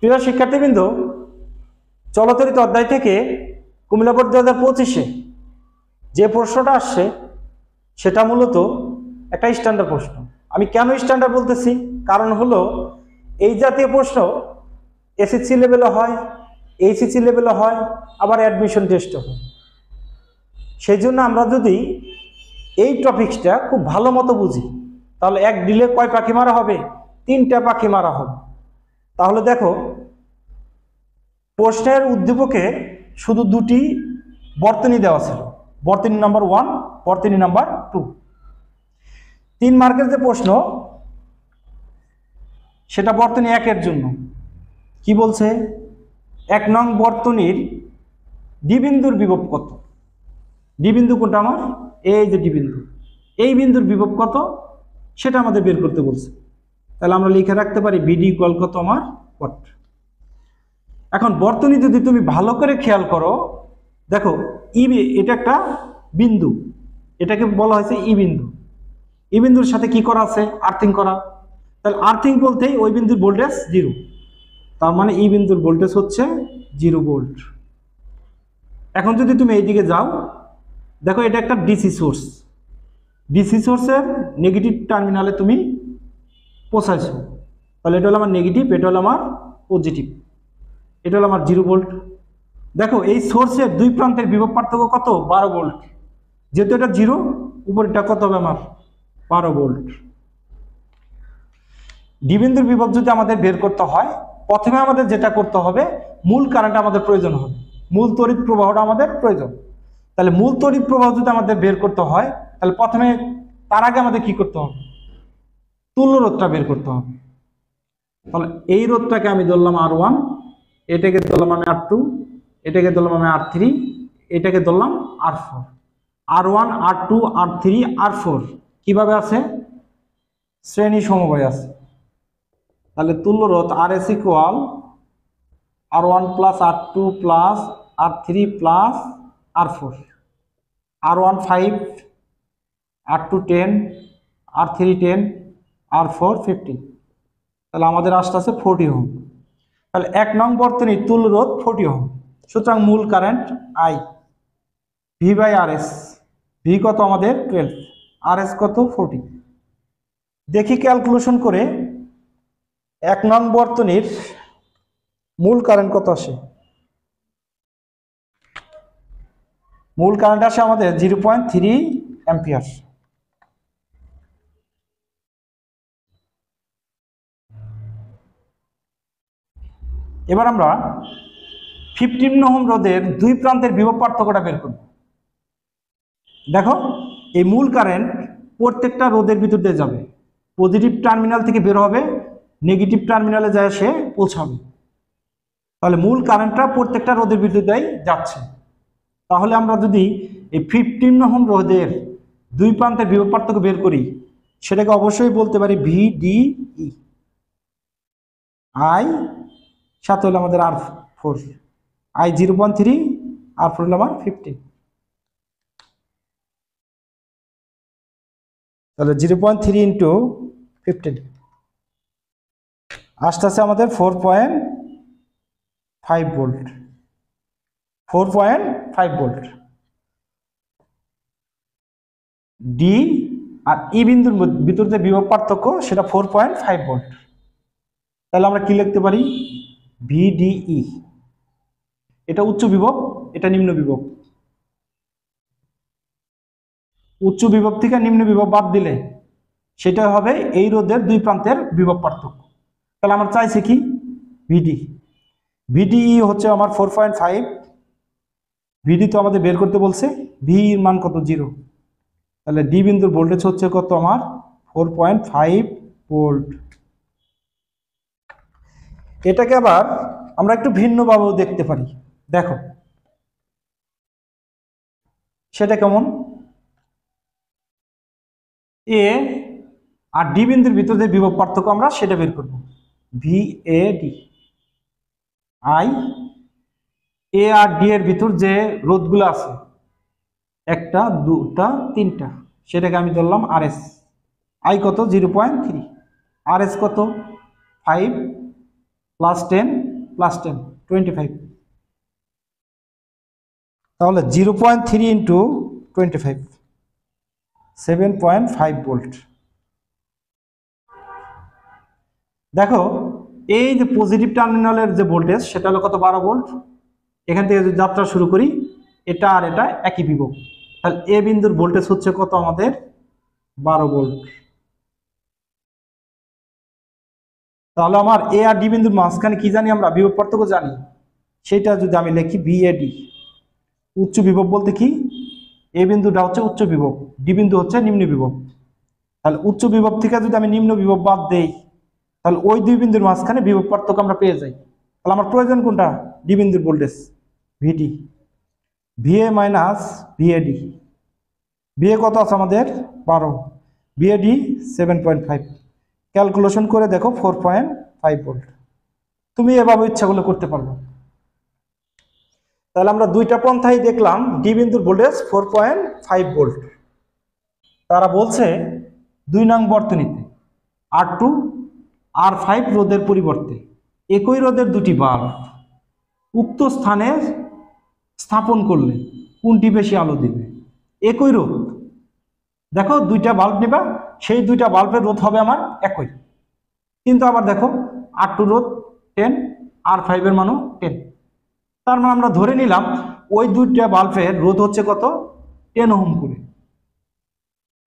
প্রিয় শিক্ষার্থীবৃন্দ, চলচ্চিত্র অধ্যায় থেকে কুমিল্লা বোর্ড 2025-এ যে প্রশ্নটা আসছে সেটা মূলত একটা স্ট্যান্ডার্ড প্রশ্ন। আমি কেন স্ট্যান্ডার্ড বলতেছি, কারণ হলো এই জাতীয় প্রশ্ন এসএসসি লেভেলে হয়, এইচএসসি লেভেলে হয়, আবার অ্যাডমিশন টেস্টে হয়। সেই জন্য আমরা যদি এই টপিকসটা খুব ভালো মতো বুঝি তাহলে এক ডিলে কয় পাখি মারা হবে? 3টা পাখি মারা হবে। তাহলে দেখো, প্রশ্নের উদ্দীপকে শুধু 2টি বর্তনী দেওয়া ছিল, বর্তনী নাম্বার 1, বর্তনী নাম্বার 2। 3 মার্কের যে প্রশ্ন সেটা বর্তনী 1-এর জন্য। কি বলছে? 1 নং বর্তনীর ডি বিন্দুর বিভব কত? ডি বিন্দু কোনটা আমার? এই যে ডি বিন্দু, এই বিন্দুর বিভব কত সেটা আমাদের বের করতে বলছে। তাহলে আমরা লিখে রাখতে পারি বিডি ইকুয়াল কত আমার কট। এখন বর্তনী যদি তুমি ভালো করে খেয়াল করো, দেখো এটা একটা বিন্দু, এটাকে বলা হয়েছে ই বিন্দু। ই বিন্দুর সাথে কি করা আছে? আর্থিং করা। তাহলে আর্থিং বলতেই ওই বিন্দুর ভোল্টেজ 0, তার মানে ই বিন্দুর ভোল্টেজ হচ্ছে 0 ভোল্ট। এখন যদি তুমি এইদিকে যাও, দেখো এটা একটা ডিসি সোর্স, ডিসি সোর্সের নেগেটিভ টার্মিনালে তুমি পৌঁছাইছো। তাহলে এটা হলো আমার নেগেটিভ, এটা হলো আমার পজিটিভ, এটা হলো আমার 0 ভোল্ট। দেখো এই সোর্সের 2 প্রান্তের বিভব পার্থক্য কত? 12 ভোল্ট। যেহেতু এটা 0, উপরটা কত হবে আমার? 12 ভোল্ট। ডি বিন্দুর বিভব যদি আমাদের বের করতে হয়, প্রথমে আমাদের যেটা করতে হবে, মূল কারেন্ট আমাদের প্রয়োজন হবে, মূল তড়িৎ প্রবাহটা আমাদের প্রয়োজন। তাহলে মূল তড়িৎ প্রবাহ যদি আমাদের বের করতে হয়, তাহলে প্রথমে তার আগে আমাদের কি করতে হবে? তুল্য রোধটা বের করতে হবে। তাহলে এই রোধটাকে আমি ধরলাম R1, এটাকে ধরলাম আমি R2, এটাকে ধরলাম আমি R3, এটাকে ধরলাম R4। R1, R2, R3, R4 কিভাবে আছে? শ্রেণী সমবায় আছে। তাহলে তুল্য রোধ RS equal R1 plus R2 plus R3 plus R4। R1 5, R2 10, R3 10, R4 15। তাহলে আমাদের আসতে আছে 40 ওহম। তাহলে 1 নং বর্তনীর তুল্য রোধ 40 ওহম। সুতরাং মূল current I V by RS। V কত আমাদের? 12, RS কত? 40। দেখি ক্যালকুলেশন করে 1 নং বর্তনীর মূল কারেন্ট কত আসে? মূল কারেন্ট আসে আমাদের 0.3 অ্যাম্পিয়ার। এবার আমরা 15 ওহম রোধের 2 প্রান্তের বিভব পার্থক্যটা বের করব। দেখো, এই মূল কারেন্ট প্রত্যেকটা রোধের ভিতর দিয়ে যাবে, পজিটিভ টার্মিনাল থেকে বের হবে, নেগেটিভ টার্মিনালে যায় সে পৌঁছাবে। তাহলে মূল কারেন্টটা প্রত্যেকটা রোধের ভিতর দিয়ে যাচ্ছে। তাহলে আমরা যদি এই 15 ওহম রোধের 2 প্রান্তের বিভব পার্থক্য বের করি, সেটাকে অবশ্যই বলতে পারি VDE। I সাথে হলো আমাদের R4, I 0.3, R4 হলো আমার 15। তাহলে 0.3 ইন্টু 15 আসতে আছে আমাদের 4.5 ভোল্ট। 4.5 ভোল্ট। ডি আর ই বিন্দুর ভিতর যে বিভব পার্থক্য সেটা 4.5 ভোল্ট। তাহলে আমরা কি লিখতে পারি? VDE। এটা উচ্চ বিভব, এটা নিম্ন বিভব। উচ্চ বিভব থেকে নিম্ন বিভব বাদ দিলে সেটা হবে এই রোধের 2 প্রান্তের বিভব পার্থক্য। তাহলে আমরা চাইছি কি? VD। VDE হচ্ছে আমার 4.5। VD তো আমাদের বের করতে বলছে, V এর মান কত? 0। তাহলে ডি বিন্দুর ভোল্টেজ হচ্ছে কত আমার? 4.5 ভোল্ট। এটাকে আবার আমরা একটু ভিন্নভাবেও দেখতে পারি। দেখো সেটা কেমন? এ আর ডি বিন্দুর ভিতর যে বিভব পার্থক্য আমরা সেটা বের করব। VAD। I A R D এর ভিতর যে রোধগুলো আছে, 1টা 2টা 3টা, সেটাকে আমি ধরলাম RS। I কত? 0.3। RS কত? 5 + 10 প্লাস 10 25। তাহলে 0.3 ইন্টু 25 7.5 ভোল্ট। দেখো এই যে পজিটিভ টার্মিনালের যে ভোল্টেজ সেটা হলো কত 12 ভোল্ট। এখান থেকে যদি যাত্রা শুরু করি এটা আর এটা একই বিভব, তাহলে এ বিন্দুর ভোল্টেজ হচ্ছে কত আমাদের 12 ভোল্ট। তাহলে আমার এ আর ডি বিন্দুর মাঝখানে কি জানি আমরা বিভব পার্থক্য জানি, সেটা যদি আমি লিখি ভিএডি। উচ্চ বিভব বলতে কি, এ বিন্দুটা হচ্ছে উচ্চ বিভব, ডি বিন্দু হচ্ছে নিম্ন বিভব। তাহলে উচ্চ বিভব থেকে যদি আমি নিম্ন বিভব বাদ দেই তাহলে ওই দুই বিন্দুর মাঝখানে বিভব পার্থক্য আমরা পেয়ে যাই। তাহলে আমার প্রয়োজন কোনটা, ডি বিন্দুর ভোল্টেজ ভিডি, ভিএ মাইনাস ভিএডি। ভিএ কত আছে আমাদের 12, ভিএডি 7.5। ক্যালকুলেশন করে দেখো 4.5 ভোল্ট। তুমি এভাবে ইচ্ছা করলে করতে পারবে। তাহলে আমরা দুইটা পন্থাই দেখলাম, ডি বিন্দুর ভোল্টেজ 4.5 ভোল্ট। তারা বলছে 2 নং বর্তনীতে R2 R5 রোধের পরিবর্তে একই রোধের দুটি বাল্ব উক্ত স্থানে স্থাপন করলে কোনটি বেশি আলো দিবে। একই রোধ, দেখো দুইটা বাল্ব নেবা, সেই দুইটা বাল্বের রোধ হবে আমার একই, কিন্তু আবার দেখো R2 রোধ 10, R5 এর মানও 10। তার মানে আমরা ধরে নিলাম ওই দুইটা বাল্বের রোধ হচ্ছে কত 10 ওহম করে।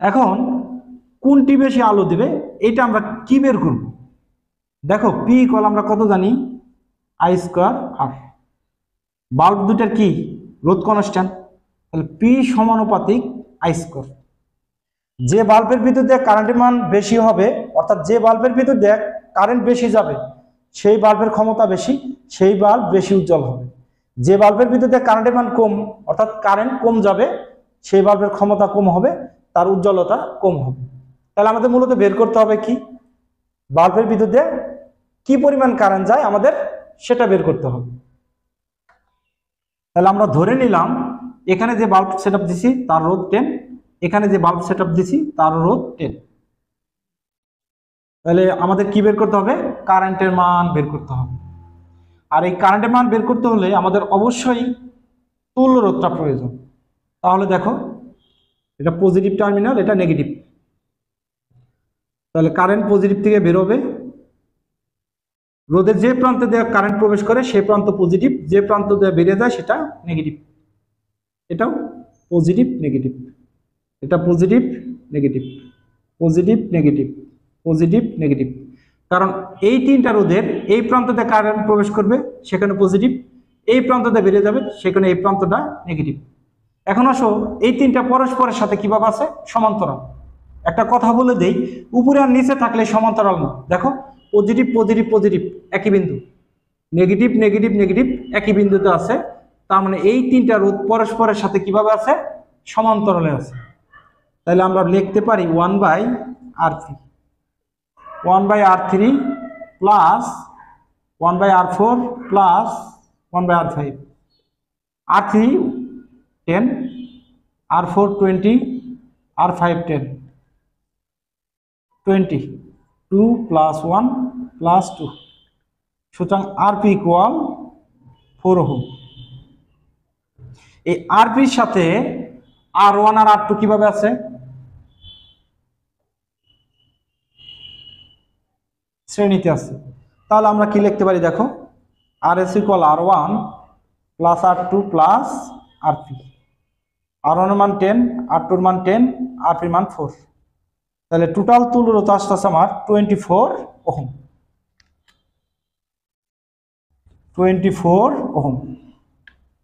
এখন কোনটি বেশি আলো দিবে এটা আমরা কি বের করব। দেখো পি ইকুয়াল আমরা কত জানি আই স্কয়ার আর। বাল্ব দুটার কি রোধ কনস্ট্যান্ট, তাহলে পি সমানুপাতিক আই স্কয়ার। যে বাল্বের ভিতর দিয়ে কারেন্টের মান বেশি হবে, অর্থাৎ যে বাল্বের ভিতর দিয়ে কারেন্ট বেশি যাবে সেই বাল্বের ক্ষমতা বেশি, সেই বাল্ব বেশি উজ্জ্বল হবে। যে বাল্বের ভিতর দিয়ে কারেন্টের মান কম, অর্থাৎ কারেন্ট কম যাবে, সেই বাল্বের ক্ষমতা কম হবে, তার উজ্জ্বলতা কম হবে। তাহলে আমাদের মূলত বের করতে হবে কি, বাল্বের ভিতর দিয়ে কি পরিমাণ কারেন্ট যায় আমাদের সেটা বের করতে হবে। তাহলে আমরা ধরে নিলাম এখানে যে বাল্ব সেটআপ দিছি তার রোধ 10, এখানে যে বাল্ব সেটআপ দিছি তার রোধ 10। তাহলে আমাদের কি বের করতে হবে, কারেন্টের মান বের করতে হবে। আর এই কারেন্টের মান বের করতে হলে আমাদের অবশ্যই তুল্য রোধটা প্রয়োজন। তাহলে দেখো এটা পজিটিভ টার্মিনাল, এটা নেগেটিভ, তাহলে কারেন্ট পজিটিভ থেকে বের হবে। রোধের যে প্রান্তে দিয়ে কারেন্ট প্রবেশ করে সেই প্রান্ত পজিটিভ, যে প্রান্ত দিয়ে বেরিয়ে যায় সেটা নেগেটিভ। এটাও পজিটিভ নেগেটিভ, এটা positive negative, positive negative, positive negative. কারণ এই তিনটা রোধের এই প্রান্ততে কারেন্ট প্রবেশ করবে সেখানে পজিটিভ, এই প্রান্ততে বেরিয়ে যাবে সেখানে এই প্রান্তটা নেগেটিভ। এখন আসো এই তিনটা পরস্পরের সাথে কিভাবে আছে, সমান্তরাল। একটা কথা বলে দেই, উপরে আর নিচে থাকলে সমান্তরাল না। দেখো পজিটিভ পজিটিভ পজিটিভ একই বিন্দু, নেগেটিভ নেগেটিভ নেগেটিভ একই বিন্দুতে আছে, তার মানে এই তিনটা রোধ পরস্পরের সাথে কিভাবে আছে, সমান্তরালে আছে। তাহলে আমরা লিখতে পারি 1/R3, 1/R3 plus 1/R4 plus 1/R5। R3 10, R4 20, R5 10, 20, 2 plus 1 plus 2। সুতরাং RP ইকুয়াল 4 ওহম। এই RPর সাথে R1 আর R2 কিভাবে আছে, শ্রেণীতে আছে। তাহলে আমরা কি লিখতে পারি, দেখো RS equal R1 plus R2 plus RP। R1 এর মান 10, R2 এর মান 10, RP এর মান 4। তাহলে টোটাল তুল্য রোধ আসছে আমার 24 ওহম, 24 ওহম।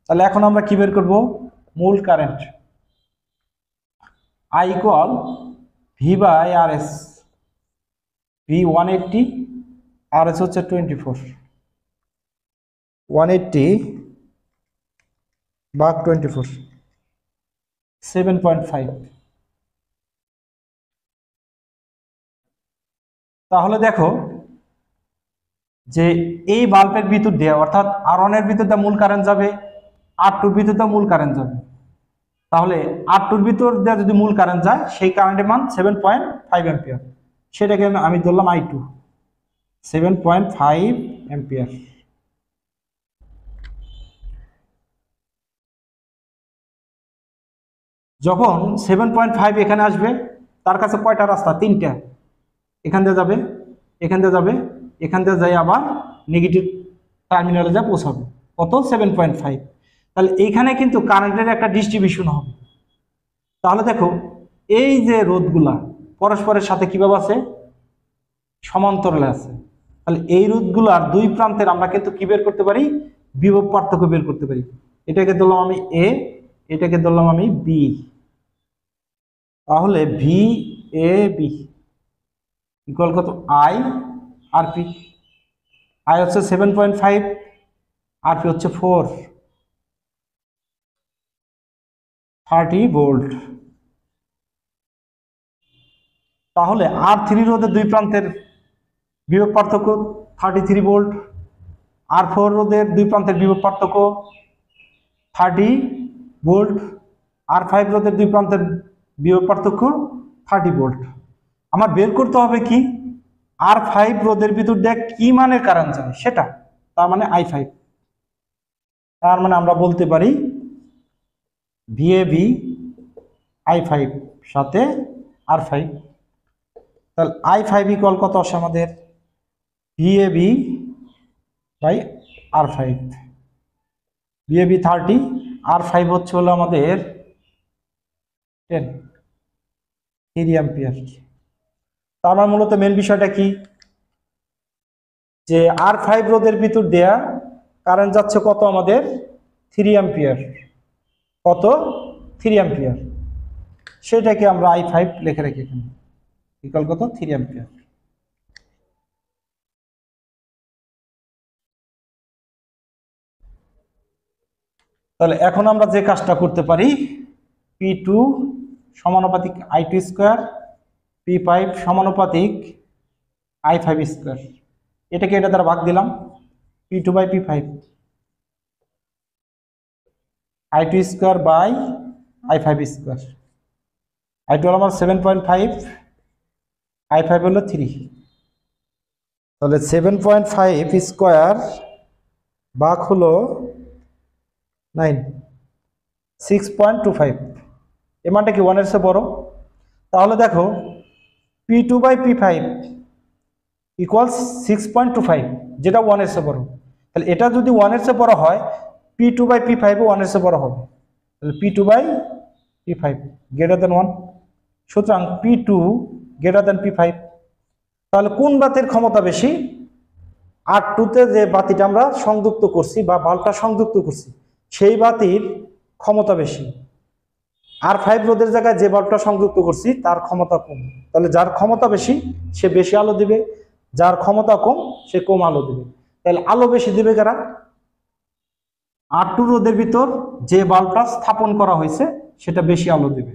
তাহলে এখন আমরা কি বের করব, মূল current I equal V/RS, V 180, RS হচ্ছে 24, 180 ভাগ 24 7.5। তাহলে দেখো যে এই বাল্বের ভিতর দিয়ে, অর্থাৎ R1 এর ভিতর দিয়ে মূল কারেন্ট যাবে, R2 এর ভিতর দিয়ে মূল কারেন্ট যাবে। তাহলে R2 এর ভিতর দিয়ে যদি মূল কারেন্ট যায় সেই কারেন্টের মান 7.5 অ্যাম্পিয়ার, সেটাকে আমি ধরলাম I2 7.5 অ্যাম্পিয়ার। যখন 7.5 এখানে আসবে, তার কাছে কয়টা রাস্তা? 3টা। এখান দিয়ে যাবে, এখান দিয়ে যাবে, এখান দিয়ে যাই আবার নেগেটিভ টার্মিনালে যা পৌঁছাবে। কত? 7.5। তাহলে এইখানে কিন্তু কারেন্টের একটা ডিস্ট্রিবিউশন হবে। তাহলে দেখো এই যে রোধগুলা পরস্পরের সাথে কিভাবে আছে? সমান্তরালে আছে। তাহলে এই রোধগুলার দুই প্রান্তের আমরা কিন্তু কি বের করতে পারি? বিভব পার্থক্য বের করতে পারি। এটাকে ধরলাম আমি এ, এটাকে ধরলাম আমি বি। তাহলে ভি এ বি ইকুয়াল কত? I R P. আই হচ্ছে 7.5, আর পি হচ্ছে 30 ভোল্ট। তাহলে R3 রোধের দুই প্রান্তের বিভব পার্থক্য 33 ভোল্ট, R4 রোধের দুই প্রান্তের বিভব পার্থক্য 30 ভোল্ট, R5 রোধের দুই প্রান্তের বিভব পার্থক্য 30 ভোল্ট। আমার বের করতে হবে কি? R5 রোধের ভিতর দিয়ে কি মানের কারেন্ট যায় সেটা, তার মানে I5। তার মানে আমরা বলতে পারি VAB I5 সাথে R5। তাহলে I5 ইকুয়াল কত আসে আমাদের? VAB by R5। VAB 30, R5 হচ্ছে হলো আমাদের 10, 3 অ্যাম্পিয়ার। তার মানে মূলত মেন বিষয়টা কি? যে R5 রোধের ভিতর দেয়া কারেন্ট যাচ্ছে কত আমাদের? 3 অ্যাম্পিয়ার। কত? 3 অ্যাম্পিয়ার। সেটাকে আমরা I5 লিখে রাখি এখানে, ইকুয়াল কত? 3 অ্যাম্পিয়ার। তাহলে এখন আমরা যে কাজটা করতে পারি, P2 সমানুপাতিক I2 স্কোয়ার, P5 সমানুপাতিক I5 স্কোয়ার। এটাকে এটা দ্বারা ভাগ দিলাম, P2 by P5, I2 square by I5 square. I2 হলো আমার 7.5, I5 হলো 3। তাহলে 7.5 স্কোয়ার ভাগ হলো 9, 6.25। এর মানটা কি 1 এর চেয়ে বড়? তাহলে দেখো P2 বাই P5 ইকুয়ালস 6.25, যেটা 1 এর চেয়ে বড়। তাহলে এটা যদি 1 এর চেয়ে বড় হয়, P2 বাই P5 ও 1 এর চেয়ে বড় হবে। তাহলে P2 by P5 greater than 1। সুতরাং P2 গ্রেটার দেন P5। তাহলে কোন বাতির ক্ষমতা বেশি? R2তে যে বাতিটা আমরা সংযুক্ত করছি বা বাল্বটা সংযুক্ত করছি, সেই বাতির ক্ষমতা বেশি। R5 রোধের জায়গায় যে বাল্বটা সংযুক্ত করছি তার ক্ষমতা কম। তাহলে যার ক্ষমতা বেশি সে বেশি আলো দিবে, যার ক্ষমতা কম সে কম আলো দিবে। তাহলে আলো বেশি দিবে কারা? R2 রোধের ভিতর যে বাল্বটা স্থাপন করা হয়েছে সেটা বেশি আলো দিবে।